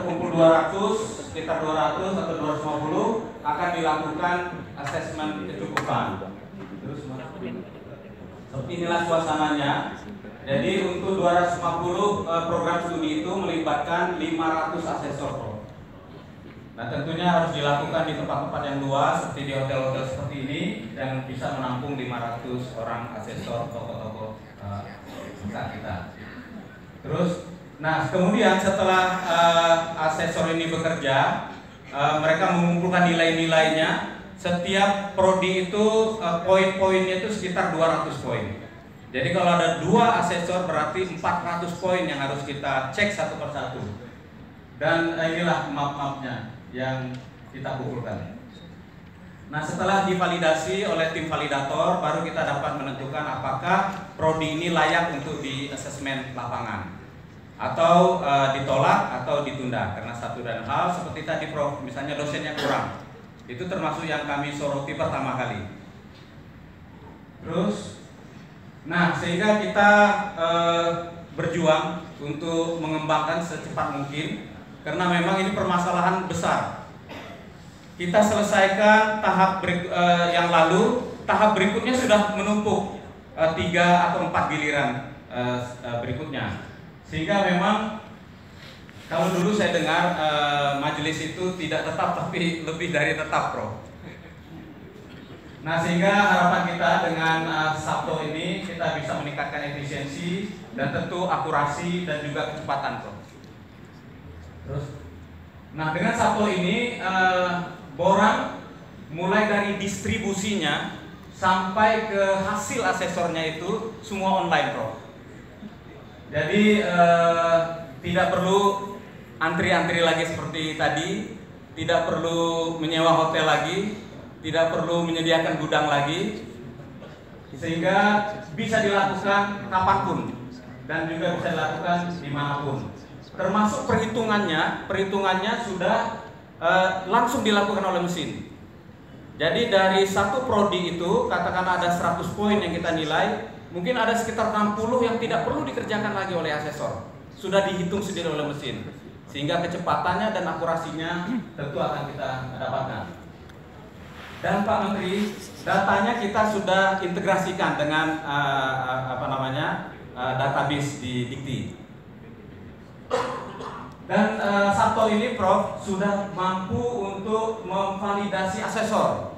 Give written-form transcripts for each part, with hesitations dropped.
terkumpul 200, sekitar 200 atau 250 akan dilakukan asesmen kecukupan. Terus seperti inilah suasananya. Jadi untuk 250 program studi itu melibatkan 500 asesor. Nah tentunya harus dilakukan di tempat-tempat yang luas seperti di hotel-hotel seperti ini yang bisa menampung 500 orang asesor tokoh-tokoh besar kita. Terus, nah kemudian setelah asesor ini bekerja, mereka mengumpulkan nilai-nilainya. Setiap prodi itu poin-poinnya itu sekitar 200 poin. Jadi kalau ada 2 asesor berarti 400 poin yang harus kita cek satu persatu. Dan inilah map-mapnya yang kita kumpulkan. Nah setelah divalidasi oleh tim validator, baru kita dapat menentukan apakah prodi ini layak untuk di asesmen lapangan atau ditolak atau ditunda karena satu dan hal seperti tadi Prof, misalnya dosennya kurang. Itu termasuk yang kami soroti pertama kali. Terus, nah sehingga kita berjuang untuk mengembangkan secepat mungkin karena memang ini permasalahan besar. Kita selesaikan tahap yang lalu, tahap berikutnya sudah menumpuk 3 atau 4 giliran berikutnya. Sehingga memang kalau dulu saya dengar majelis itu tidak tetap tapi lebih dari tetap, Prof. Nah sehingga harapan kita dengan Sabto ini kita bisa meningkatkan efisiensi dan tentu akurasi dan juga kecepatan, Prof. Terus, nah dengan Sabto ini borang mulai dari distribusinya sampai ke hasil asesornya itu semua online, Prof. Jadi tidak perlu antri-antri lagi seperti tadi, tidak perlu menyewa hotel lagi, tidak perlu menyediakan gudang lagi, sehingga bisa dilakukan kapanpun dan juga bisa dilakukan dimanapun. Termasuk perhitungannya sudah langsung dilakukan oleh mesin. Jadi dari satu prodi itu katakan ada 100 poin yang kita nilai, mungkin ada sekitar 60 yang tidak perlu dikerjakan lagi oleh asesor, sudah dihitung sendiri oleh mesin, sehingga kecepatannya dan akurasinya tentu akan kita dapatkan. Dan Pak Menteri, datanya kita sudah integrasikan dengan database di Dikti. Dan Sabto ini, Prof, sudah mampu untuk memvalidasi asesor.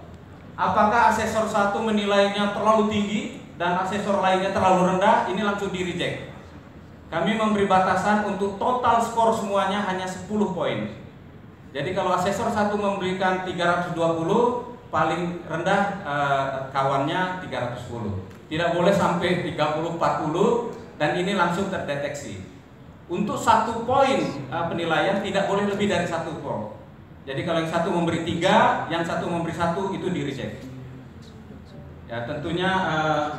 Apakah asesor satu menilainya terlalu tinggi dan asesor lainnya terlalu rendah, ini langsung di-reject. Kami memberi batasan untuk total skor semuanya hanya 10 poin. Jadi kalau asesor satu memberikan 320, paling rendah kawannya 310. Tidak boleh sampai 30-40 dan ini langsung terdeteksi. Untuk 1 poin penilaian tidak boleh lebih dari 1 poin. Jadi kalau yang satu memberi 3, yang satu memberi 1 itu di-reject. Ya tentunya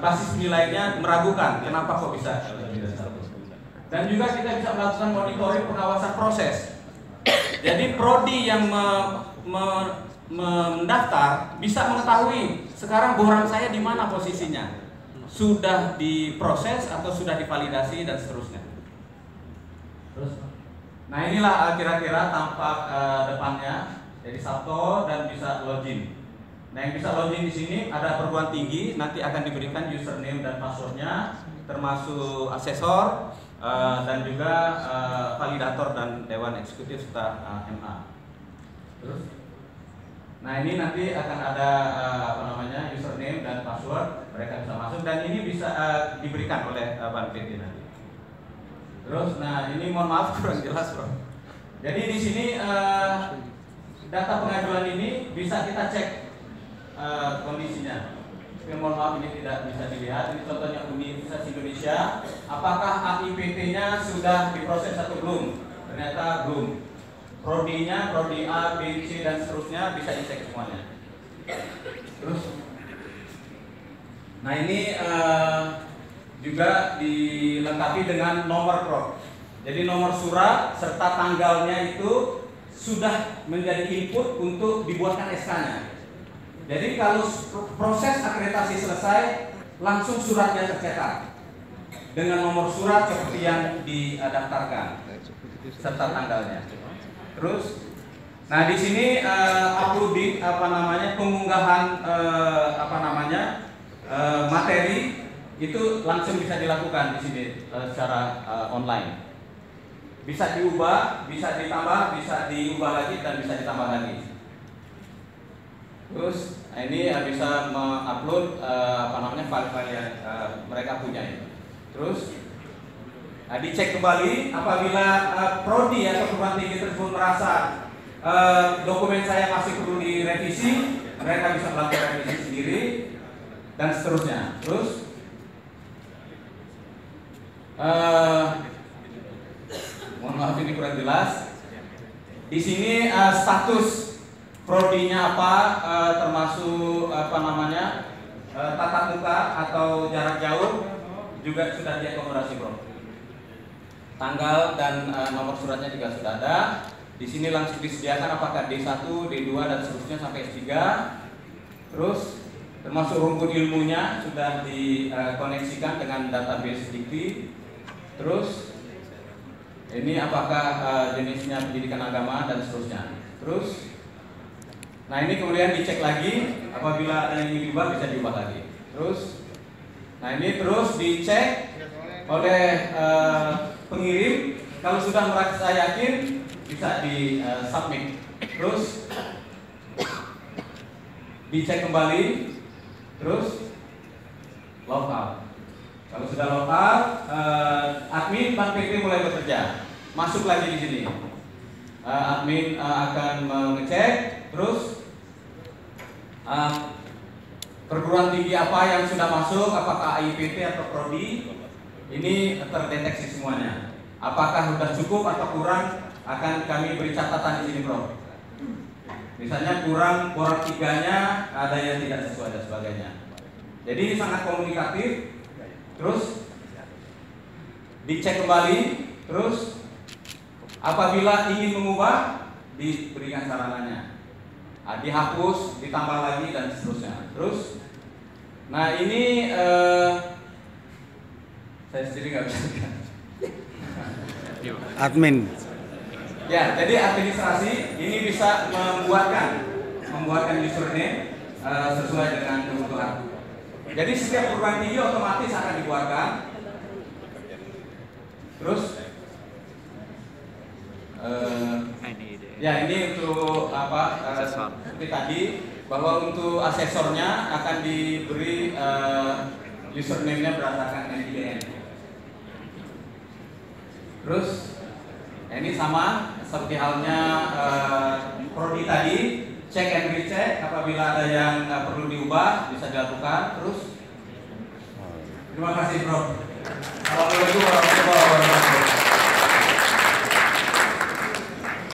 basis nilainya meragukan. Kenapa kok bisa lebih dari 1? Dan juga kita bisa melakukan monitoring pengawasan proses. Jadi prodi yang mendaftar bisa mengetahui sekarang borang saya di mana posisinya, sudah diproses atau sudah divalidasi dan seterusnya. Nah inilah kira-kira tampak depannya. Jadi Sabto dan bisa login. Nah yang bisa login di sini ada perguruan tinggi, nanti akan diberikan username dan passwordnya, termasuk asesor dan juga validator dan dewan eksekutif serta MA. Terus, nah ini nanti akan ada username dan password, mereka bisa masuk dan ini bisa diberikan oleh Ban PT nanti. Terus, nah ini mohon maaf kurang jelas, Bro. Jadi di sini data pengajuan ini bisa kita cek kondisinya. Tapi mohon maaf ini tidak bisa dilihat. Ini contohnya Universitas Indonesia. Apakah AIPT-nya sudah diproses atau belum? Ternyata belum. Prodinya, prodi A, B, C dan seterusnya bisa dicek semuanya. Terus, nah ini juga dilengkapi dengan nomor Prof. Jadi nomor surat serta tanggalnya itu sudah menjadi input untuk dibuatkan SK-nya. Jadi kalau proses akreditasi selesai, langsung suratnya tercetak dengan nomor surat seperti yang didaftarkan serta tanggalnya. Terus, nah di sini uploading pengunggahan materi itu langsung bisa dilakukan di sini secara online. Bisa diubah, bisa ditambah, bisa diubah lagi dan bisa ditambah lagi. Terus ini bisa mengupload file-file yang mereka punya. Terus dicek kembali apabila prodi atau perguruan tinggi tersebut merasa dokumen saya masih perlu direvisi, mereka bisa melakukan revisi sendiri dan seterusnya. Terus mohon maaf ini kurang jelas. Di sini status prodinya apa, termasuk tatap muka atau jarak jauh juga sudah diakomodasi, Bro. Tanggal dan nomor suratnya juga sudah ada. Di sini langsung disediakan apakah D1, D2 dan seterusnya sampai S3. Terus termasuk rumput ilmunya sudah dikoneksikan dengan database Dikti. Terus ini apakah jenisnya pendidikan agama dan seterusnya. Terus, nah ini kemudian dicek lagi apabila ada yang ingin diubah bisa diubah lagi. Terus, nah ini terus dicek oleh pengirim. Kalau sudah merasa yakin bisa di submit. Terus dicek kembali. Terus log out. Kalau sudah log out, admin Bank PP mulai bekerja. Masuk lagi di sini. Admin akan mengecek. Terus perguruan tinggi apa yang sudah masuk, apakah AIPT atau prodi, ini terdeteksi semuanya. Apakah sudah cukup atau kurang, akan kami beri catatan di sini, Bro. Misalnya kurang 3-nya, ada yang tidak sesuai dan sebagainya. Jadi ini sangat komunikatif. Terus dicek kembali. Terus apabila ingin mengubah, diberikan sarananya. Dihapus, ditambah lagi dan seterusnya. Terus, nah ini saya sendiri nggak bisa. Admin. Ya, jadi administrasi ini bisa membuatkan username sesuai dengan kebutuhan. Jadi setiap perguruan tinggi otomatis akan dibuatkan. Terus, ya ini untuk seperti tadi bahwa untuk asesornya akan diberi username-nya berdasarkan NIDN. Terus, ini sama seperti halnya prodi tadi. Cek and recheck apabila ada yang perlu diubah bisa dilakukan. Terus terima kasih, Bro. Assalamualaikum warahmatullahi wabarakatuh.